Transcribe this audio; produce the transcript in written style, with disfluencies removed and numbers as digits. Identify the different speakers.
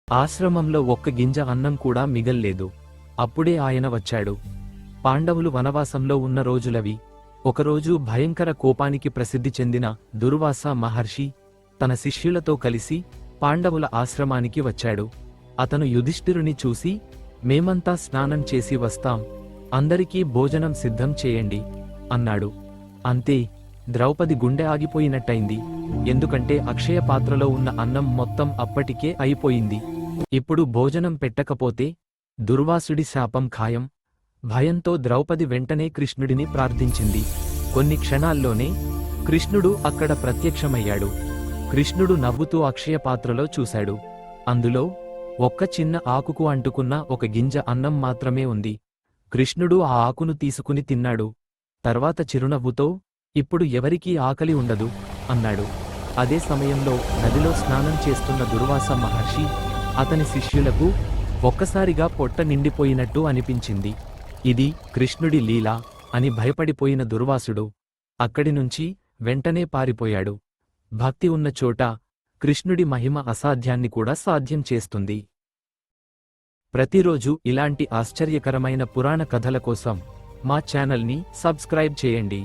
Speaker 1: ఆశ్రమంలో ఒక్క గింజ అన్నం కూడా మిగల్లేదు. అప్పుడే ఆయన వచ్చాడు. పాండవులు వనవాసంలో ఉన్న రోజులవి. ఒకరోజు భయంకర కోపానికి ప్రసిద్ధి చెందిన దుర్వాస మహర్షి తన శిష్యులతో కలిసి పాండవుల ఆశ్రమానికి వచ్చాడు. అతను యుధిష్ఠిరుని చూసి, మేమంతా స్నానం చేసి వస్తాం, అందరికీ భోజనం సిద్ధం చేయండి అన్నాడు. అంతే, ద్రౌపది గుండె ఆగిపోయినట్టయింది. ఎందుకంటే అక్షయ పాత్రలో ఉన్న అన్నం మొత్తం అప్పటికే అయిపోయింది. ఇప్పుడు భోజనం పెట్టకపోతే దుర్వాసుడి శాపం ఖాయం. భయంతో ద్రౌపది వెంటనే కృష్ణుడిని ప్రార్థించింది. కొన్ని క్షణాల్లోనే కృష్ణుడు అక్కడ ప్రత్యక్షమయ్యాడు. కృష్ణుడు నవ్వుతూ అక్షయ పాత్రలో చూశాడు. అందులో ఒక్క చిన్న ఆకుకు అంటుకున్న ఒక గింజ అన్నం మాత్రమే ఉంది. కృష్ణుడు ఆ ఆకును తీసుకుని తిన్నాడు. తర్వాత చిరునవ్వుతో, ఇప్పుడు ఎవరికీ ఆకలి ఉండదు అన్నాడు. అదే సమయంలో నదిలో స్నానం చేస్తున్న దుర్వాస మహర్షి అతని శిష్యులకు ఒక్కసారిగా పొట్ట నిండిపోయినట్టు అనిపించింది. ఇది కృష్ణుడి లీల అని భయపడిపోయిన దుర్వాసుడు అక్కడినుంచి వెంటనే పారిపోయాడు. భక్తి ఉన్న చోట కృష్ణుడి మహిమ అసాధ్యాన్ని కూడా సాధ్యం చేస్తుంది. ప్రతిరోజు ఇలాంటి ఆశ్చర్యకరమైన పురాణ కథల కోసం మా ఛానల్ని సబ్స్క్రైబ్ చేయండి.